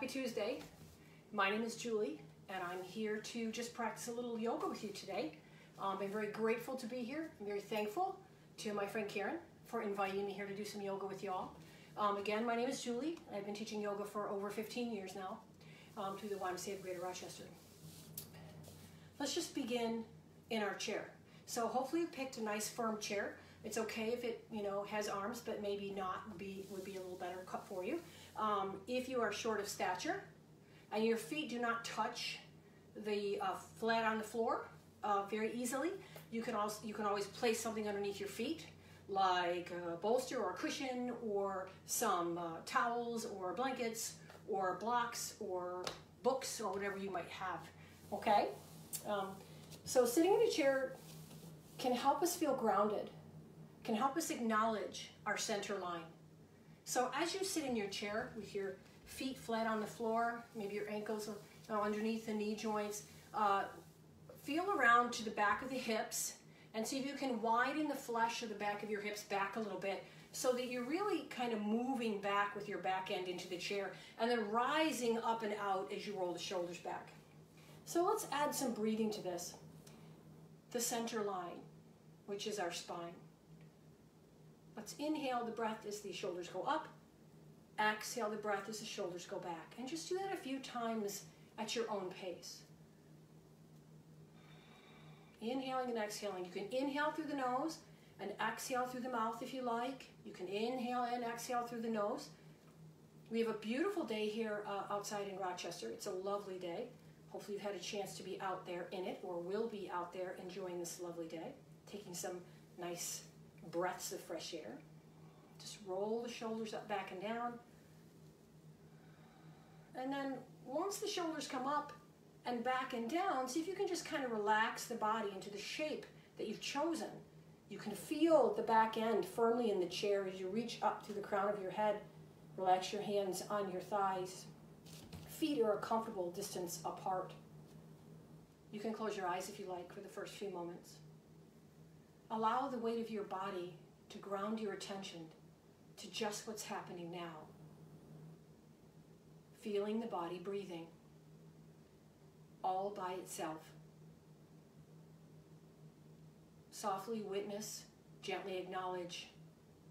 Happy Tuesday. My name is Julie, and I'm here to just practice a little yoga with you today. I'm very grateful to be here. I'm very thankful to my friend Karen for inviting me here to do some yoga with y'all. Again, my name is Julie. I've been teaching yoga for over 15 years now through the YMCA of Greater Rochester. Let's just begin in our chair. So hopefully you picked a nice firm chair. It's okay if it has arms, but maybe not would be a little better cut for you. If you are short of stature and your feet do not touch the flat on the floor very easily, you can always place something underneath your feet, like a bolster or a cushion or some towels or blankets or blocks or books or whatever you might have. Okay? So sitting in a chair can help us feel grounded, can help us acknowledge our center line. So as you sit in your chair with your feet flat on the floor, maybe your ankles underneath the knee joints, feel around to the back of the hips and see if you can widen the flesh of the back of your hips back a little bit so that you're really kind of moving back with your back end into the chair and then rising up and out as you roll the shoulders back. So let's add some breathing to this. The center line, which is our spine. Let's inhale the breath as the shoulders go up. Exhale the breath as the shoulders go back. And just do that a few times at your own pace. Inhaling and exhaling. You can inhale through the nose and exhale through the mouth if you like. You can inhale and exhale through the nose. We have a beautiful day here outside in Rochester. It's a lovely day. Hopefully you've had a chance to be out there in it or will be out there enjoying this lovely day, taking some nice breaths of fresh air. Just roll the shoulders up, back and down. And then once the shoulders come up and back and down, see if you can just kind of relax the body into the shape that you've chosen. You can feel the back end firmly in the chair as you reach up to the crown of your head. Relax your hands on your thighs. Feet are a comfortable distance apart. You can close your eyes if you like for the first few moments. Allow the weight of your body to ground your attention to just what's happening now. Feeling the body breathing all by itself. Softly witness, gently acknowledge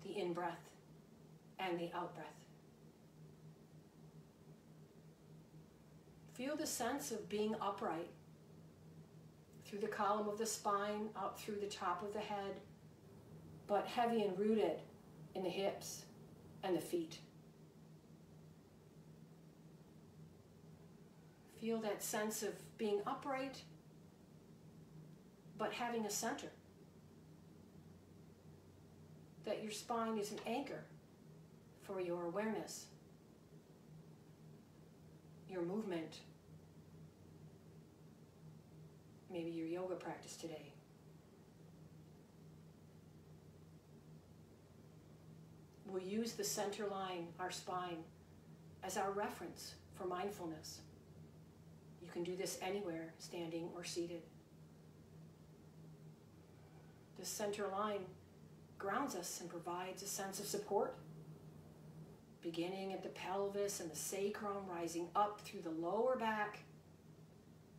the in-breath and the out-breath. Feel the sense of being upright through the column of the spine, out through the top of the head, but heavy and rooted in the hips and the feet. Feel that sense of being upright, but having a center. That your spine is an anchor for your awareness, your movement, maybe your yoga practice today. We'll use the center line, our spine, as our reference for mindfulness. You can do this anywhere, standing or seated. The center line grounds us and provides a sense of support, beginning at the pelvis and the sacrum, rising up through the lower back,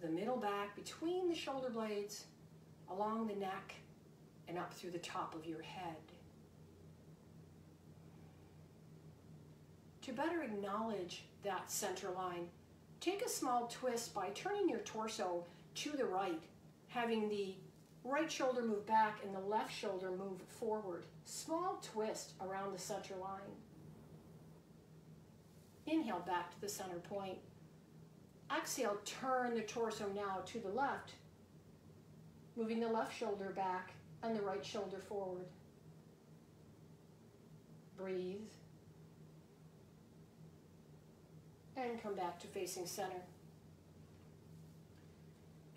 the middle back, between the shoulder blades, along the neck, and up through the top of your head. To better acknowledge that center line, take a small twist by turning your torso to the right, having the right shoulder move back and the left shoulder move forward. Small twist around the center line. Inhale back to the center point. Exhale, turn the torso now to the left, moving the left shoulder back and the right shoulder forward. Breathe. And come back to facing center.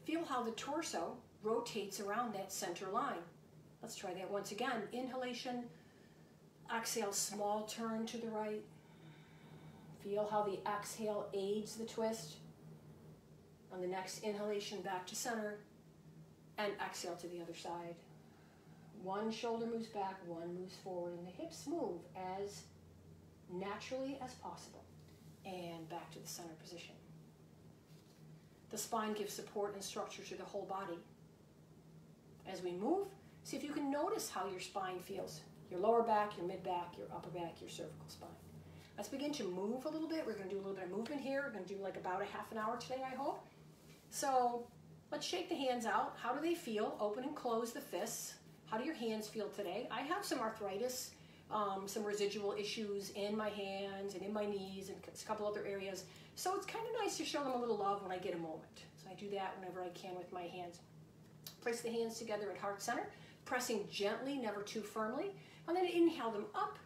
Feel how the torso rotates around that center line. Let's try that once again. Inhalation, exhale, small turn to the right. Feel how the exhale aids the twist. On the next inhalation, back to center, and exhale to the other side. One shoulder moves back, one moves forward, and the hips move as naturally as possible. and back to the center position. The spine gives support and structure to the whole body. As we move, see if you can notice how your spine feels. Your lower back, your mid back, your upper back, your cervical spine. Let's begin to move a little bit. We're going to do a little bit of movement here. We're going to do like about a half an hour today, I hope. So let's shake the hands out. How do they feel? Open and close the fists. How do your hands feel today? I have some arthritis, some residual issues in my hands and in my knees and a couple other areas. So it's kind of nice to show them a little love when I get a moment. So I do that whenever I can with my hands. Place the hands together at heart center, pressing gently, never too firmly. And then inhale them up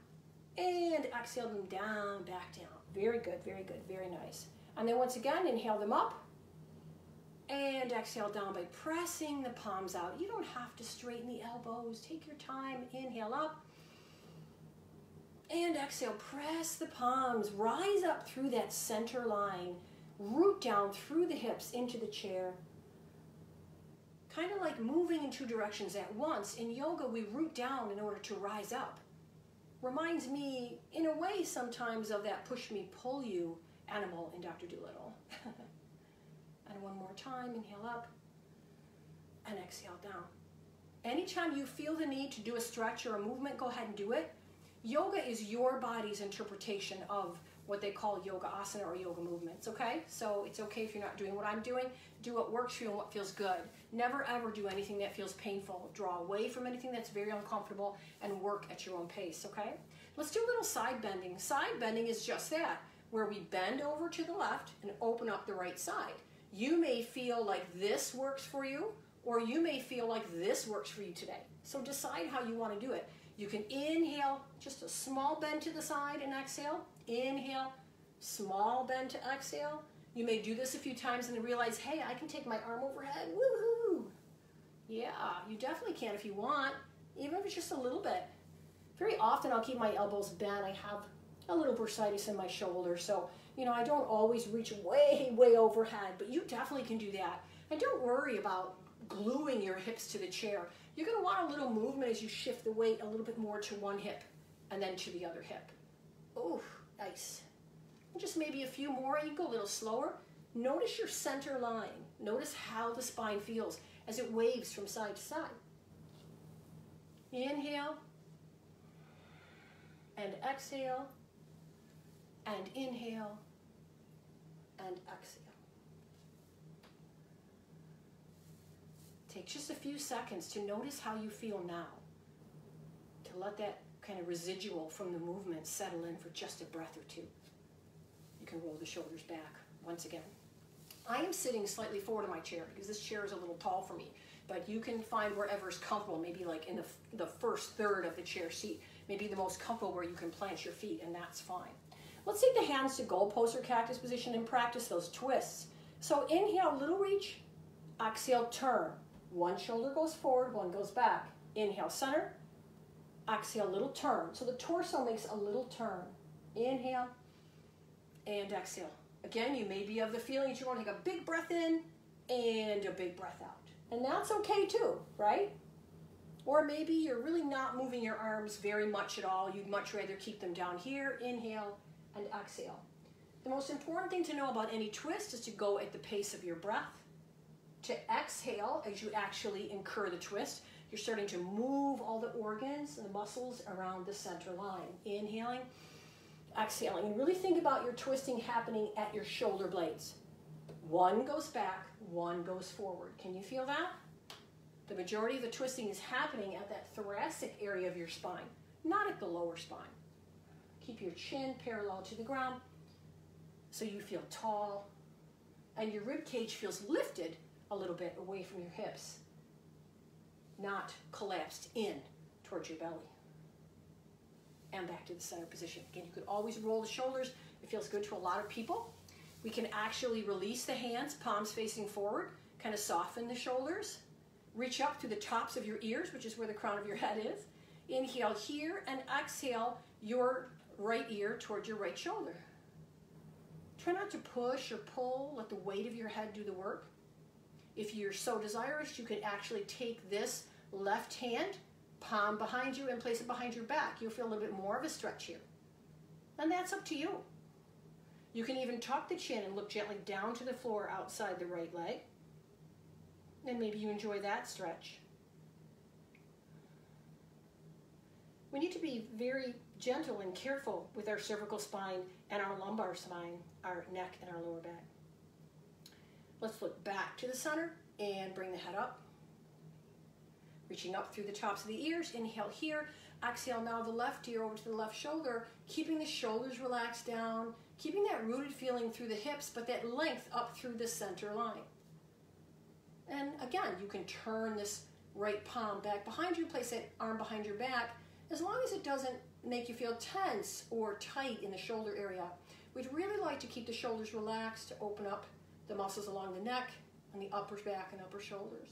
and exhale them down, back down. Very good, very good, very nice. And then once again, inhale them up and exhale down by pressing the palms out. You don't have to straighten the elbows. Take your time. Inhale up and exhale. Press the palms. Rise up through that center line. Root down through the hips into the chair. Kind of like moving in two directions at once. In yoga, we root down in order to rise up. Reminds me, in a way, sometimes of that push me, pull you animal in Dr. Dolittle. And one more time, inhale up and exhale down. Anytime you feel the need to do a stretch or a movement, go ahead and do it. Yoga is your body's interpretation of what they call yoga asana or yoga movements, okay? So it's okay if you're not doing what I'm doing. Do what works for you and what feels good. Never ever do anything that feels painful. Draw away from anything that's very uncomfortable and work at your own pace, okay? Let's do a little side bending. Side bending is just that, where we bend over to the left and open up the right side. You may feel like this works for you, or you may feel like this works for you today. So decide how you want to do it. You can inhale, just a small bend to the side and exhale. Inhale, small bend to exhale. You may do this a few times and realize, hey, I can take my arm overhead. Woohoo! Yeah, you definitely can if you want, even if it's just a little bit. Very often I'll keep my elbows bent. I have a little bursitis in my shoulder, so you know I don't always reach way, way overhead, but you definitely can do that. And don't worry about gluing your hips to the chair. You're going to want a little movement as you shift the weight a little bit more to one hip and then to the other hip. Ooh, nice. And just maybe a few more. You can go a little slower. Notice your center line. Notice how the spine feels as it waves from side to side. Inhale and exhale and inhale and exhale. Take just a few seconds to notice how you feel now. To let that kind of residual from the movement settle in for just a breath or two. You can roll the shoulders back once again. I am sitting slightly forward in my chair because this chair is a little tall for me, but you can find wherever's comfortable, maybe like in the first third of the chair seat, maybe the most comfortable where you can plant your feet, and that's fine. Let's take the hands to goal pose or cactus position and practice those twists. So inhale, little reach, exhale, turn. One shoulder goes forward, one goes back. Inhale, center, exhale, little turn. So the torso makes a little turn. Inhale and exhale. Again, you may be of the feeling that you want to take a big breath in and a big breath out. And that's okay too, right? Or maybe you're really not moving your arms very much at all. You'd much rather keep them down here. Inhale and exhale. The most important thing to know about any twist is to go at the pace of your breath. To exhale as you actually incur the twist, you're starting to move all the organs and the muscles around the center line. Inhaling, exhaling, and really think about your twisting happening at your shoulder blades. One goes back, one goes forward. Can you feel that? The majority of the twisting is happening at that thoracic area of your spine, not at the lower spine. Keep your chin parallel to the ground so you feel tall and your rib cage feels lifted a little bit away from your hips, not collapsed in towards your belly. And back to the center position. Again, you could always roll the shoulders. It feels good to a lot of people. We can actually release the hands, palms facing forward, kind of soften the shoulders. Reach up to the tops of your ears, which is where the crown of your head is. Inhale here and exhale your right ear towards your right shoulder. Try not to push or pull. Let the weight of your head do the work. If you're so desirous, you could actually take this left hand, palm behind you, and place it behind your back. You'll feel a little bit more of a stretch here. And that's up to you. You can even tuck the chin and look gently down to the floor outside the right leg. And maybe you enjoy that stretch. We need to be very gentle and careful with our cervical spine and our lumbar spine, our neck and our lower back. Let's look back to the center and bring the head up. Reaching up through the tops of the ears, inhale here. Exhale now the left ear over to the left shoulder, keeping the shoulders relaxed down, keeping that rooted feeling through the hips, but that length up through the center line. And again, you can turn this right palm back behind you, place that arm behind your back, as long as it doesn't make you feel tense or tight in the shoulder area. We'd really like to keep the shoulders relaxed to open up the muscles along the neck and the upper back and upper shoulders.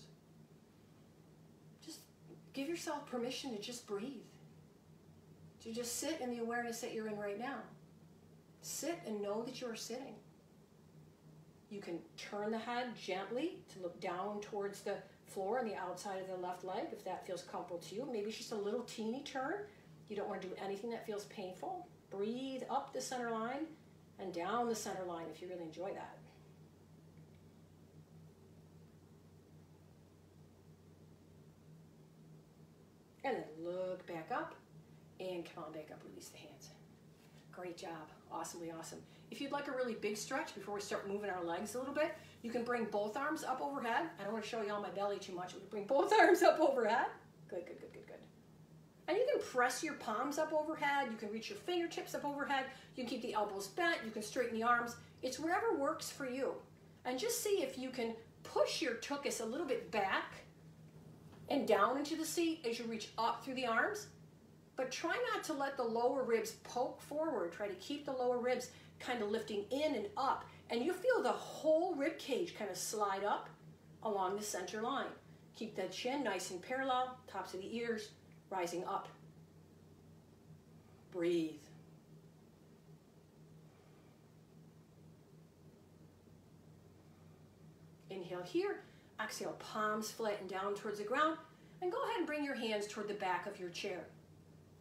Just give yourself permission to just breathe. To just sit in the awareness that you're in right now. Sit and know that you're sitting. You can turn the head gently to look down towards the floor on the outside of the left leg if that feels comfortable to you. Maybe it's just a little teeny turn. You don't want to do anything that feels painful. Breathe up the center line and down the center line if you really enjoy that. And then look back up and come on back up, release the hands. Great job, awesomely awesome. If you'd like a really big stretch before we start moving our legs a little bit, you can bring both arms up overhead. I don't want to show you all my belly too much, but bring both arms up overhead. Good, good, good, good, good. And you can press your palms up overhead. You can reach your fingertips up overhead. You can keep the elbows bent. You can straighten the arms. It's whatever works for you. And just see if you can push your tuchus a little bit back and down into the seat as you reach up through the arms. But try not to let the lower ribs poke forward. Try to keep the lower ribs kind of lifting in and up. And you feel the whole rib cage kind of slide up along the center line. Keep the chin nice and parallel, tops of the ears rising up. Breathe. Inhale here. Exhale, palms flatten down towards the ground. And go ahead and bring your hands toward the back of your chair.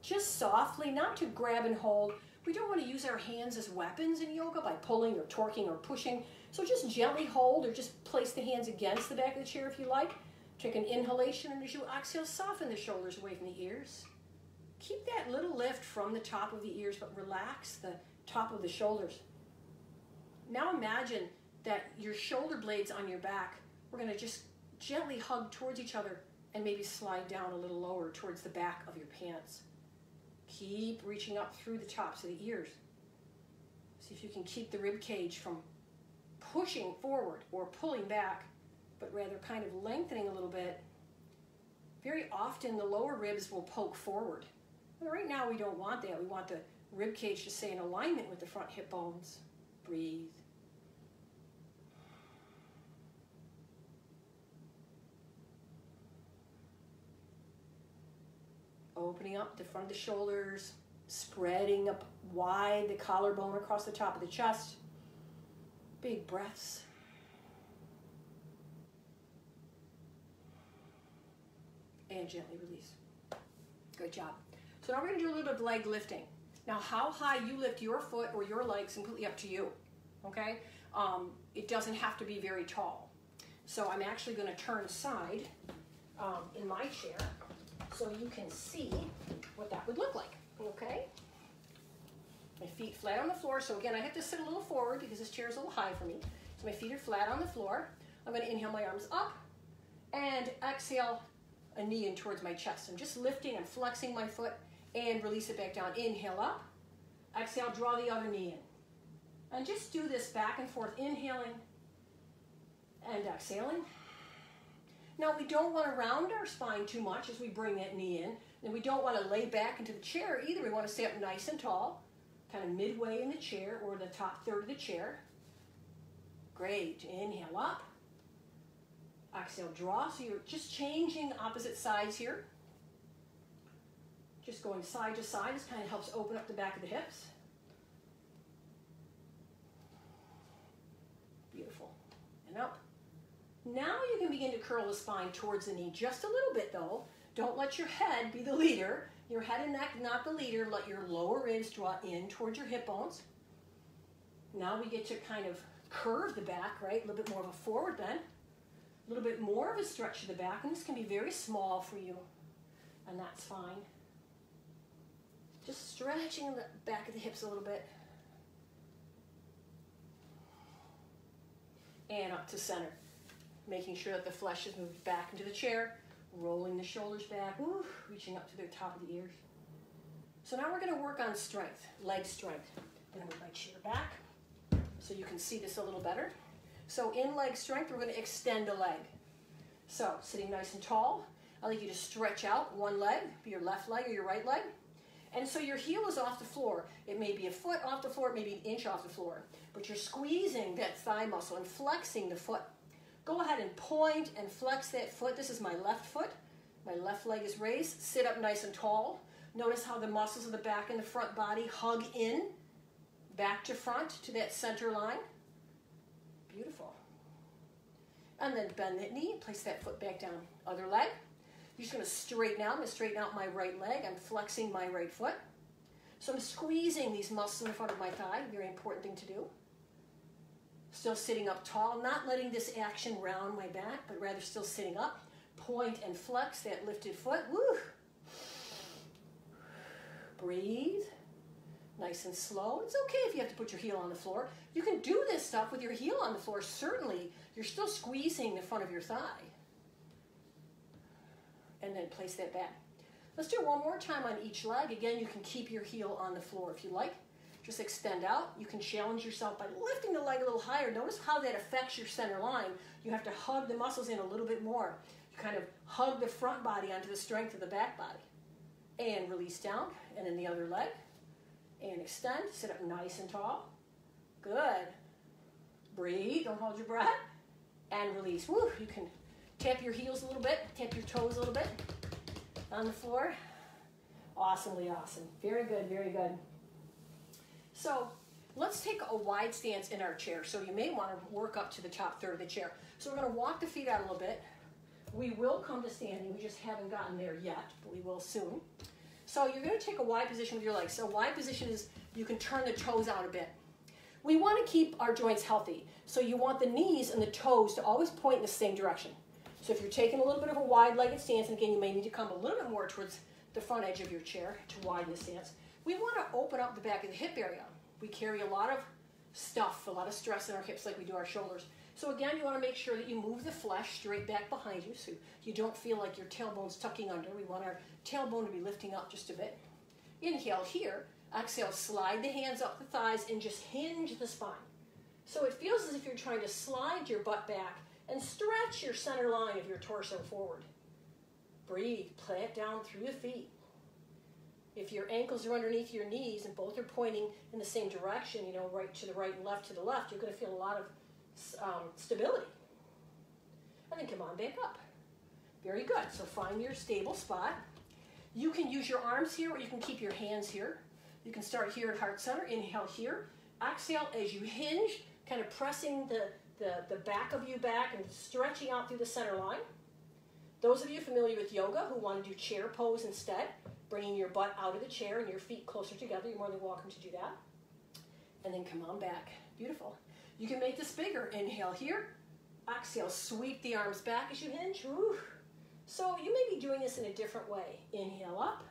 Just softly, not to grab and hold. We don't want to use our hands as weapons in yoga by pulling or torquing or pushing. So just gently hold or just place the hands against the back of the chair if you like. Take an inhalation, and as you exhale, soften the shoulders away from the ears. Keep that little lift from the top of the ears, but relax the top of the shoulders. Now imagine that your shoulder blades on your back, we're going to just gently hug towards each other and maybe slide down a little lower towards the back of your pants. Keep reaching up through the tops of the ears. See if you can keep the rib cage from pushing forward or pulling back, but rather kind of lengthening a little bit. Very often the lower ribs will poke forward. But right now we don't want that. We want the rib cage to stay in alignment with the front hip bones. Breathe. Opening up the front of the shoulders, spreading up wide the collarbone across the top of the chest. Big breaths. And gently release. Good job. So now we're going to do a little bit of leg lifting. Now how high you lift your foot or your leg is completely up to you. Okay? It doesn't have to be very tall. So I'm actually going to turn aside in my chair, so you can see what that would look like, okay? My feet flat on the floor, so again, I have to sit a little forward because this chair is a little high for me. So my feet are flat on the floor. I'm gonna inhale my arms up and exhale a knee in towards my chest. I'm just lifting and flexing my foot and release it back down. Inhale up, exhale, draw the other knee in. And just do this back and forth, inhaling and exhaling. Now, we don't want to round our spine too much as we bring that knee in. And we don't want to lay back into the chair either. We want to stay up nice and tall, kind of midway in the chair or the top third of the chair. Great. Inhale up. Exhale, draw. So you're just changing opposite sides here. Just going side to side. This kind of helps open up the back of the hips. Beautiful. And up. Now you can begin to curl the spine towards the knee just a little bit though. Don't let your head be the leader. Your head and neck not the leader. Let your lower ribs draw in towards your hip bones. Now we get to kind of curve the back, right? A little bit more of a forward bend, a little bit more of a stretch to the back, and this can be very small for you, and that's fine. Just stretching the back of the hips a little bit. And up to center. Making sure that the flesh is moved back into the chair, rolling the shoulders back, woo, reaching up to the top of the ears. So now we're going to work on strength, leg strength. I'm going to move my chair back so you can see this a little better. So in leg strength, we're going to extend a leg. So sitting nice and tall, I'd like you to stretch out one leg, be your left leg or your right leg. And so your heel is off the floor. It may be a foot off the floor, it may be an inch off the floor. But you're squeezing that thigh muscle and flexing the foot. Go ahead and point and flex that foot. This is my left foot. My left leg is raised. Sit up nice and tall. Notice how the muscles of the back and the front body hug in, back to front to that center line. Beautiful. And then bend that knee, place that foot back down. Other leg. You're just going to straighten out. I'm going to straighten out my right leg. I'm flexing my right foot. So I'm squeezing these muscles in the front of my thigh. Very important thing to do. Still sitting up tall, not letting this action round my back, but rather still sitting up. Point and flex that lifted foot. Woo! Breathe. Nice and slow. It's okay if you have to put your heel on the floor. You can do this stuff with your heel on the floor. Certainly, you're still squeezing the front of your thigh. And then place that back. Let's do it one more time on each leg. Again, you can keep your heel on the floor if you like. Just extend out. You can challenge yourself by lifting the leg a little higher. Notice how that affects your center line. You have to hug the muscles in a little bit more. You kind of hug the front body onto the strength of the back body. And release down. And then the other leg. And extend. Sit up nice and tall. Good. Breathe. Don't hold your breath. And release. Woo. You can tap your heels a little bit. Tap your toes a little bit on the floor. Awesomely awesome. Very good. Very good. So let's take a wide stance in our chair. So you may want to work up to the top third of the chair. So we're going to walk the feet out a little bit. We will come to standing. We just haven't gotten there yet, but we will soon. So you're going to take a wide position with your legs. So wide position is you can turn the toes out a bit. We want to keep our joints healthy. So you want the knees and the toes to always point in the same direction. So if you're taking a little bit of a wide-legged stance, and again, you may need to come a little bit more towards the front edge of your chair to widen the stance. We want to open up the back of the hip area. We carry a lot of stuff, a lot of stress in our hips like we do our shoulders. So again, you want to make sure that you move the flesh straight back behind you so you don't feel like your tailbone's tucking under. We want our tailbone to be lifting up just a bit. Inhale here. Exhale, slide the hands up the thighs and just hinge the spine. So it feels as if you're trying to slide your butt back and stretch your center line of your torso forward. Breathe. Play it down through the feet. If your ankles are underneath your knees and both are pointing in the same direction, you know, right to the right and left to the left, you're going to feel a lot of stability. And then come on back up. Very good. So find your stable spot. You can use your arms here or you can keep your hands here. You can start here at heart center. Inhale here. Exhale as you hinge, kind of pressing the back of you back and stretching out through the center line. Those of you familiar with yoga who want to do chair pose instead, bringing your butt out of the chair and your feet closer together, you're more than welcome to do that. And then come on back. Beautiful. You can make this bigger. Inhale here. Exhale, sweep the arms back as you hinge. Woo. So you may be doing this in a different way. Inhale up.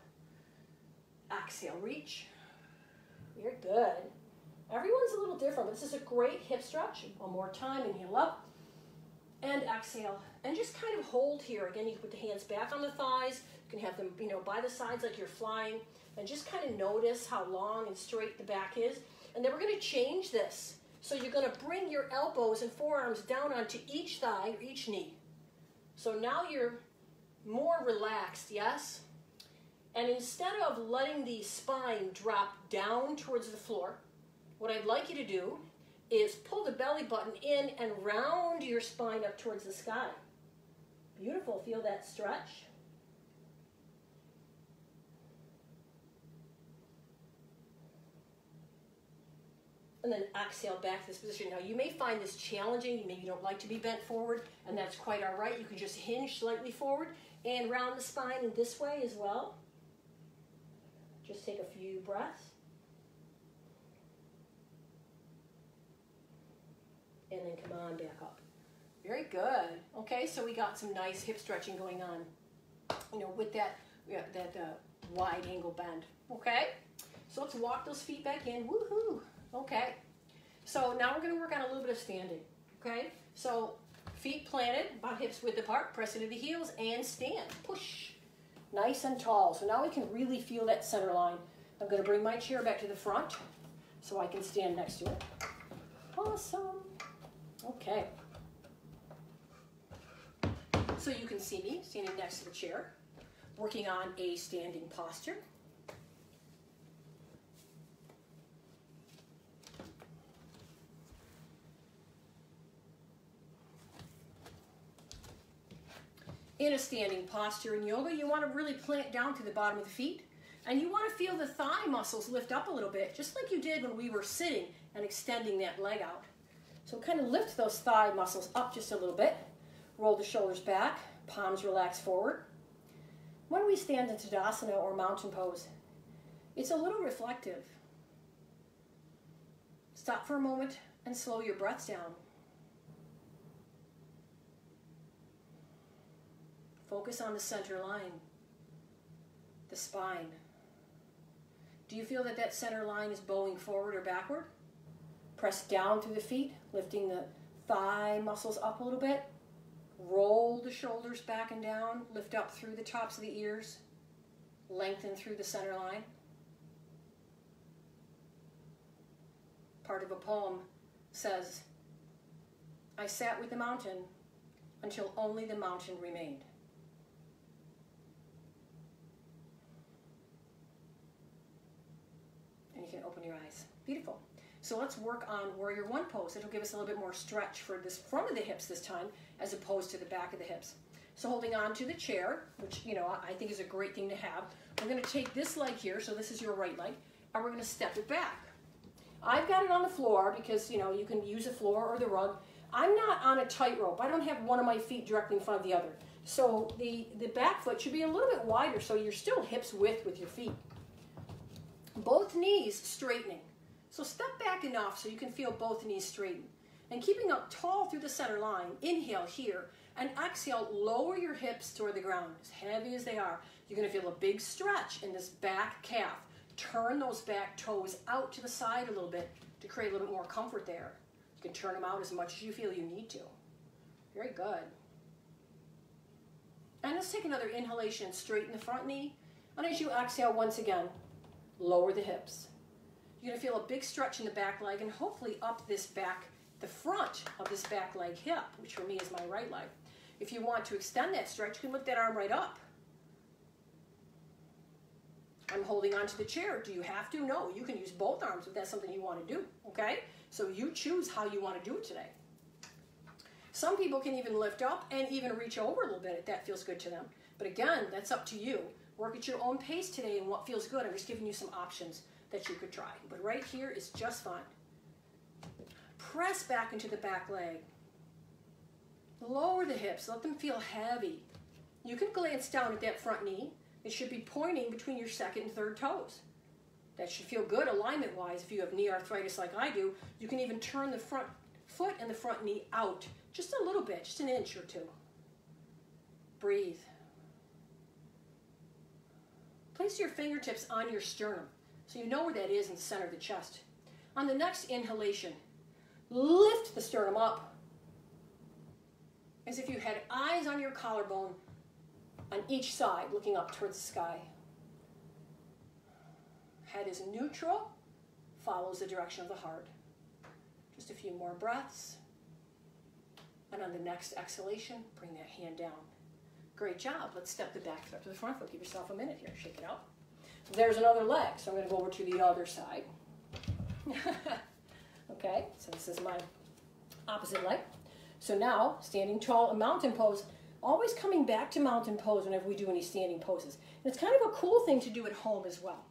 Exhale, reach. You're good. Everyone's a little different, but this is a great hip stretch. One more time. Inhale up. And exhale. And just kind of hold here. Again, you can put the hands back on the thighs. You can have them, you know, by the sides like you're flying. And just kind of notice how long and straight the back is. And then we're going to change this. So you're going to bring your elbows and forearms down onto each thigh or each knee. So now you're more relaxed, yes? And instead of letting the spine drop down towards the floor, what I'd like you to do is pull the belly button in and round your spine up towards the sky. Beautiful. Feel that stretch. And then exhale back to this position. Now you may find this challenging. Maybe you don't like to be bent forward, and that's quite all right. You can just hinge slightly forward and round the spine in this way as well. Just take a few breaths. and then come on back up. Very good. Okay, so we got some nice hip stretching going on, you know, with that wide angle bend. Okay, so let's walk those feet back in. Woohoo! Okay, so now we're going to work on a little bit of standing. Okay, so feet planted, about hips width apart, press into the heels and stand. Push. Nice and tall. So now we can really feel that center line. I'm going to bring my chair back to the front so I can stand next to it. Awesome. Okay. So you can see me standing next to the chair, working on a standing posture. In a standing posture in yoga, you want to really plant down to the bottom of the feet, and you want to feel the thigh muscles lift up a little bit, just like you did when we were sitting and extending that leg out. So kind of lift those thigh muscles up just a little bit. Roll the shoulders back, palms relax forward. When we stand in Tadasana or mountain pose, it's a little reflective. Stop for a moment and slow your breaths down. Focus on the center line, the spine. Do you feel that that center line is bowing forward or backward? Press down through the feet, lifting the thigh muscles up a little bit. Roll the shoulders back and down, lift up through the tops of the ears, lengthen through the center line. Part of a poem says, I sat with the mountain until only the mountain remained. And you can open your eyes. Beautiful. So let's work on Warrior One pose. It'll give us a little bit more stretch for this front of the hips this time, as opposed to the back of the hips. So holding on to the chair, which, you know, I think is a great thing to have. We're going to take this leg here, so this is your right leg, and we're going to step it back. I've got it on the floor because, you know, you can use the floor or the rug. I'm not on a tightrope. I don't have one of my feet directly in front of the other. So the back foot should be a little bit wider, so you're still hips width with your feet. Both knees straightening. So step back enough so you can feel both knees straighten. And keeping up tall through the center line, inhale here, and exhale, lower your hips toward the ground, as heavy as they are. You're going to feel a big stretch in this back calf. Turn those back toes out to the side a little bit to create a little bit more comfort there. You can turn them out as much as you feel you need to. Very good. And let's take another inhalation, straighten the front knee. And as you exhale once again, lower the hips. You're going to feel a big stretch in the back leg and hopefully up this back, the front of this back leg hip, which for me is my right leg. If you want to extend that stretch, you can lift that arm right up. I'm holding onto the chair. Do you have to? No, you can use both arms if that's something you want to do, okay? So you choose how you want to do it today. Some people can even lift up and even reach over a little bit if that feels good to them. But again, that's up to you. Work at your own pace today and what feels good. I'm just giving you some options that you could try. But right here is just fine. Press back into the back leg. Lower the hips. Let them feel heavy. You can glance down at that front knee. It should be pointing between your second and third toes. That should feel good alignment-wise. If you have knee arthritis like I do, you can even turn the front foot and the front knee out just a little bit, just an inch or two. Breathe. Place your fingertips on your sternum so you know where that is in the center of the chest. On the next inhalation, lift the sternum up as if you had eyes on your collarbone on each side, looking up towards the sky. Head is neutral, follows the direction of the heart. Just a few more breaths. And on the next exhalation, bring that hand down. Great job. Let's step the back foot to the front foot. Give yourself a minute here. Shake it out. There's another leg, so I'm going to go over to the other side. Okay, so this is my opposite leg. So now, standing tall, a mountain pose. Always coming back to mountain pose whenever we do any standing poses. And it's kind of a cool thing to do at home as well.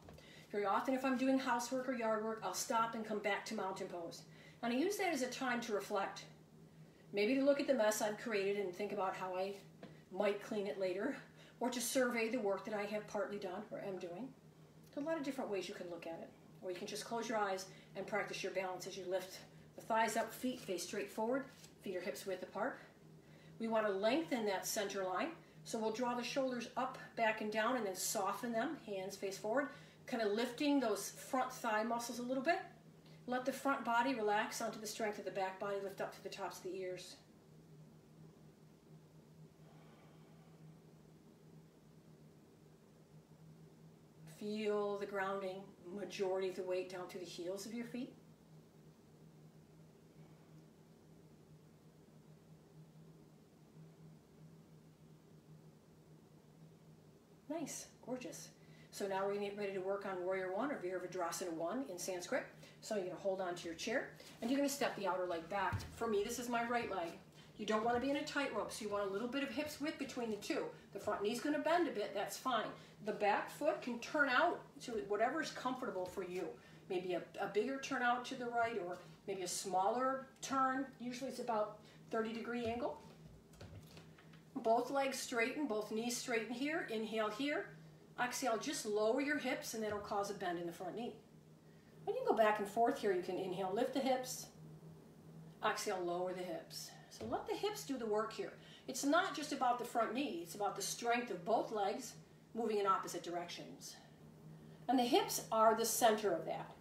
Very often if I'm doing housework or yard work, I'll stop and come back to mountain pose. And I use that as a time to reflect. Maybe to look at the mess I've created and think about how I might clean it later, or to survey the work that I have partly done or am doing. There's a lot of different ways you can look at it. Or you can just close your eyes and practice your balance as you lift The thighs up, feet face straight forward, feet are hips width apart. We want to lengthen that center line. So we'll draw the shoulders up, back, and down, and then soften them, hands face forward, kind of lifting those front thigh muscles a little bit. Let the front body relax onto the strength of the back body, lift up to the tops of the ears. Feel the grounding, majority of the weight down through the heels of your feet. Nice, gorgeous. So now we're going to get ready to work on Warrior One or Virabhadrasana 1 in Sanskrit. So you're going to hold on to your chair and you're going to step the outer leg back. For me, this is my right leg. You don't want to be in a tightrope, so you want a little bit of hips width between the two. The front knee's going to bend a bit, that's fine. The back foot can turn out to whatever is comfortable for you. Maybe a bigger turn out to the right or maybe a smaller turn. Usually it's about 30-degree angle. Both legs straighten, both knees straighten here. Inhale here. Exhale, just lower your hips and that'll cause a bend in the front knee. When you go back and forth here, you can inhale, lift the hips. Exhale, lower the hips. So let the hips do the work here. It's not just about the front knee, it's about the strength of both legs moving in opposite directions. And the hips are the center of that.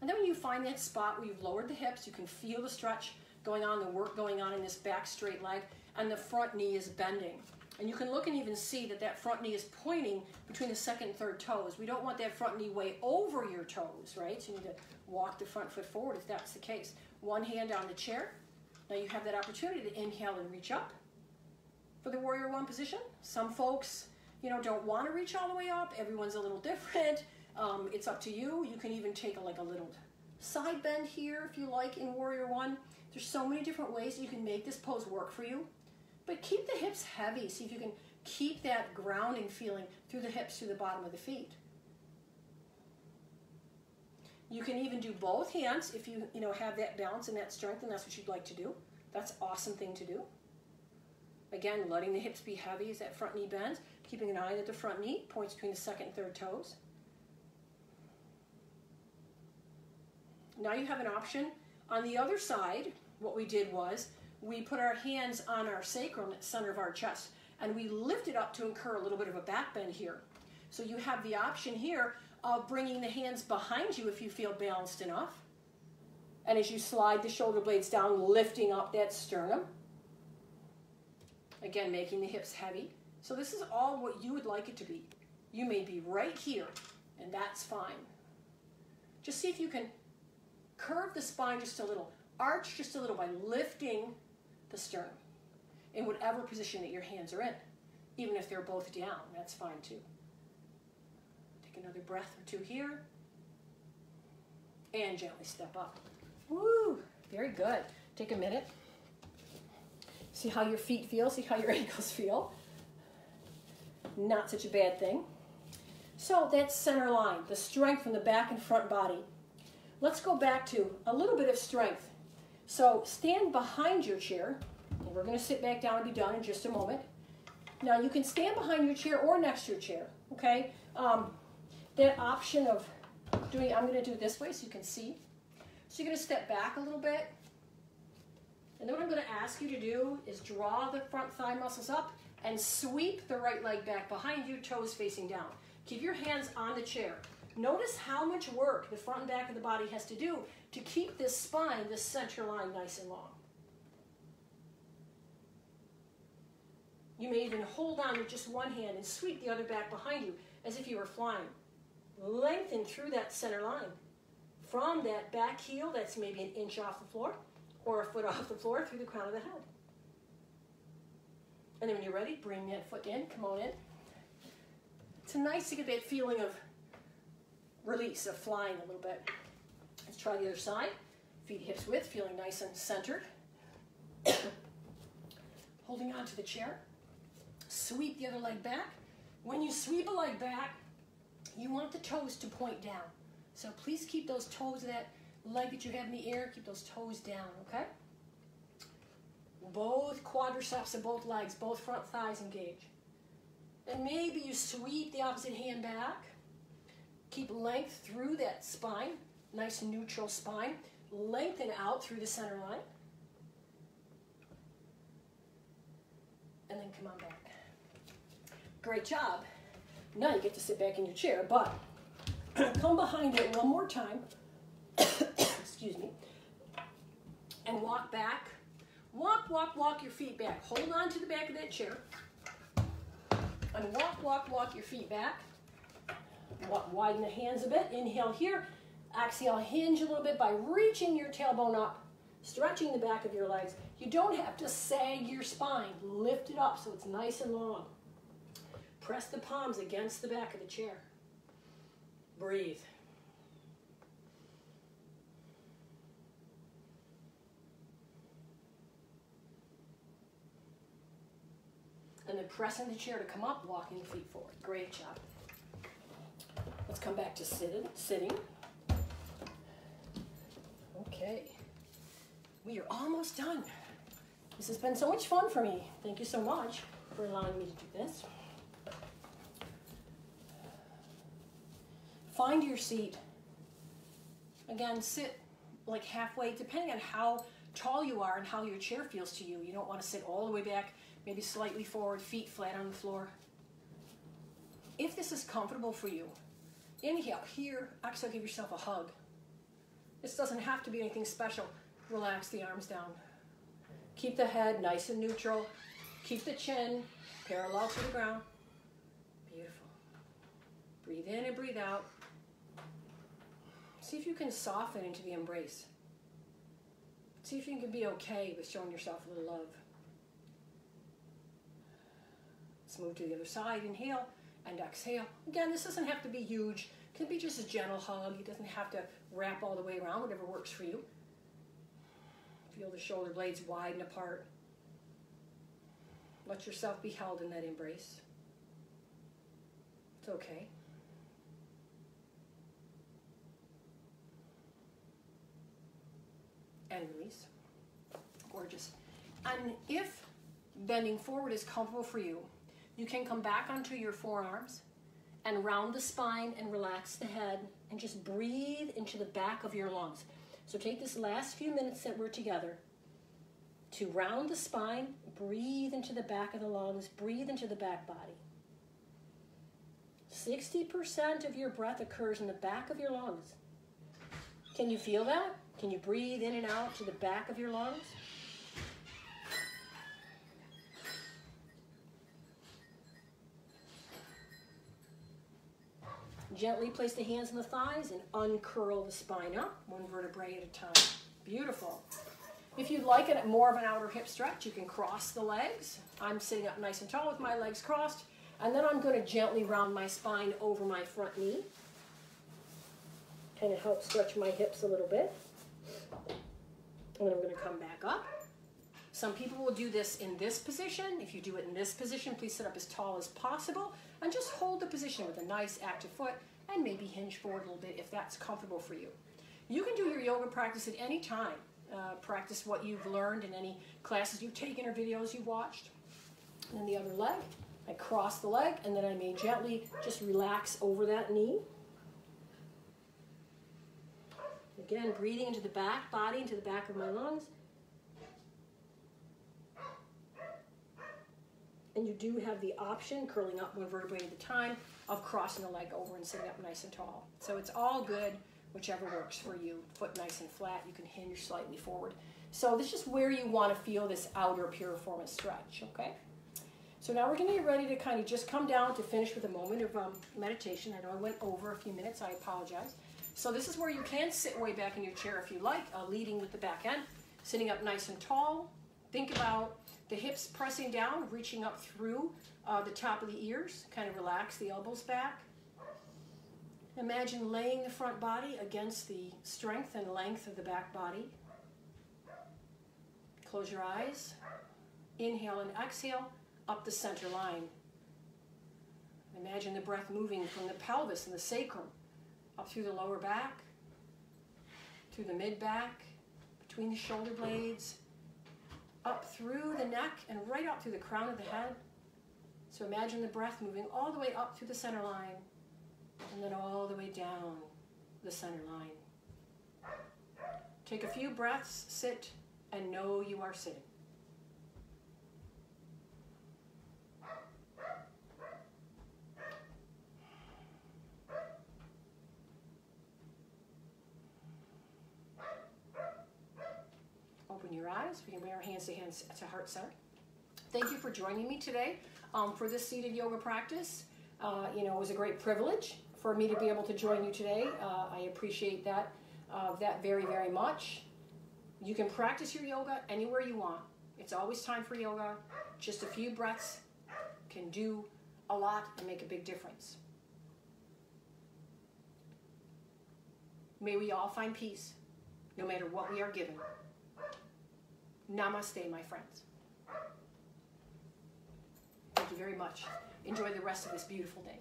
And then when you find that spot where you've lowered the hips, you can feel the stretch going on, the work going on in this back straight leg, and the front knee is bending. And you can look and even see that that front knee is pointing between the second and third toes. We don't want that front knee way over your toes, right? So you need to walk the front foot forward if that's the case. One hand on the chair. Now you have that opportunity to inhale and reach up for the Warrior One position. Some folks, don't want to reach all the way up. Everyone's a little different. It's up to you. You can even take a little side bend here if you like in Warrior One. There's so many different ways you can make this pose work for you. But keep the hips heavy. See if you can keep that grounding feeling through the hips, through the bottom of the feet. You can even do both hands if you have that balance and that strength, and that's what you'd like to do. That's an awesome thing to do. Again, letting the hips be heavy as that front knee bends, keeping an eye that the front knee points between the second and third toes. Now you have an option. On the other side, what we did was we put our hands on our sacrum at the center of our chest, and we lifted up to incur a little bit of a back bend here. So you have the option here of bringing the hands behind you if you feel balanced enough. And as you slide the shoulder blades down, lifting up that sternum. Again, making the hips heavy. So this is all what you would like it to be. You may be right here, and that's fine. Just see if you can curve the spine just a little, arch just a little by lifting the sternum in whatever position that your hands are in. Even if they're both down, that's fine too. Take another breath or two here. And gently step up. Woo! Very good. Take a minute. See how your feet feel. See how your ankles feel. Not such a bad thing. So that's center line, the strength from the back and front body. Let's go back to a little bit of strength. So stand behind your chair. And we're going to sit back down and be done in just a moment. Now you can stand behind your chair or next to your chair. Okay? That option of doing, I'm going to do it this way so you can see. So you're going to step back a little bit. And then what I'm going to ask you to do is draw the front thigh muscles up and sweep the right leg back behind you, toes facing down. Keep your hands on the chair. Notice how much work the front and back of the body has to do to keep this spine, this center line, nice and long. You may even hold on with just one hand and sweep the other back behind you as if you were flying. Lengthen through that center line. From that back heel, that's maybe an inch off the floor, or a foot off the floor through the crown of the head. And then when you're ready, bring that foot in, come on in. It's nice to get that feeling of release, of flying a little bit. Let's try the other side. Feet hips width, feeling nice and centered. Holding on to the chair. Sweep the other leg back. When you sweep a leg back, you want the toes to point down. So please keep those toes, that leg that you have in the air, keep those toes down, okay? Both quadriceps of both legs, both front thighs engage. And maybe you sweep the opposite hand back. Keep length through that spine. nice and neutral spine. Lengthen out through the center line. And then come on back. Great job. Now you get to sit back in your chair, but come behind it one more time. Excuse me. And walk back. Walk your feet back. Hold on to the back of that chair. And walk your feet back. Widen the hands a bit. Inhale here. Exhale, hinge a little bit by reaching your tailbone up, stretching the back of your legs. You don't have to sag your spine. Lift it up so it's nice and long. Press the palms against the back of the chair. Breathe. And then pressing the chair to come up, walking the feet forward. Great job. Let's come back to sitting. Okay. We are almost done. This has been so much fun for me. Thank you so much for allowing me to do this. Find your seat. Again, sit like halfway, depending on how tall you are and how your chair feels to you. You don't want to sit all the way back, maybe slightly forward, feet flat on the floor. If this is comfortable for you, inhale here, exhale, give yourself a hug. This doesn't have to be anything special. Relax the arms down. Keep the head nice and neutral. Keep the chin parallel to the ground. Beautiful. Breathe in and breathe out. See if you can soften into the embrace. See if you can be okay with showing yourself a little love. Let's move to the other side. Inhale and exhale. Again, this doesn't have to be huge. It can be just a gentle hug. It doesn't have to wrap all the way around, whatever works for you. Feel the shoulder blades widen apart. Let yourself be held in that embrace. It's okay. And release. Gorgeous. And if bending forward is comfortable for you, you can come back onto your forearms and round the spine and relax the head and just breathe into the back of your lungs. So take this last few minutes that we're together to round the spine, breathe into the back of the lungs, breathe into the back body. 60% of your breath occurs in the back of your lungs. Can you feel that? Can you breathe in and out to the back of your lungs? Gently place the hands on the thighs and uncurl the spine up, one vertebrae at a time. Beautiful. If you'd like it more of an outer hip stretch, you can cross the legs. I'm sitting up nice and tall with my legs crossed, and then I'm going to gently round my spine over my front knee. Kind of help stretch my hips a little bit. And then I'm going to come back up. Some people will do this in this position. If you do it in this position, please sit up as tall as possible and just hold the position with a nice active foot and maybe hinge forward a little bit if that's comfortable for you. You can do your yoga practice at any time. Practice what you've learned in any classes you've taken or videos you've watched. And then the other leg, I cross the leg and then I may gently just relax over that knee. Again, breathing into the back body, into the back of my lungs. And you do have the option, curling up one vertebrae at a time, of crossing the leg over and sitting up nice and tall. So it's all good, whichever works for you. Foot nice and flat, you can hinge slightly forward. So this is just where you want to feel this outer piriformis stretch, okay? So now we're going to get ready to kind of just come down to finish with a moment of meditation. I know I went over a few minutes, I apologize. So this is where you can sit way back in your chair if you like, leading with the back end, sitting up nice and tall. Think about the hips pressing down, reaching up through the top of the ears. Kind of relax the elbows back. Imagine laying the front body against the strength and length of the back body. Close your eyes. Inhale and exhale up the center line. Imagine the breath moving from the pelvis and the sacrum up through the lower back, through the mid-back, between the shoulder blades, up through the neck and right up through the crown of the head. So imagine the breath moving all the way up through the center line and then all the way down the center line. Take a few breaths, sit, and know you are sitting. Open your eyes. We can bring our hands to heart center. Thank you for joining me today for this seated yoga practice. It was a great privilege for me to be able to join you today. I appreciate that very, very much. You can practice your yoga anywhere you want. It's always time for yoga. Just a few breaths can do a lot and make a big difference. May we all find peace, no matter what we are given. Namaste, my friends. Thank you very much. Enjoy the rest of this beautiful day.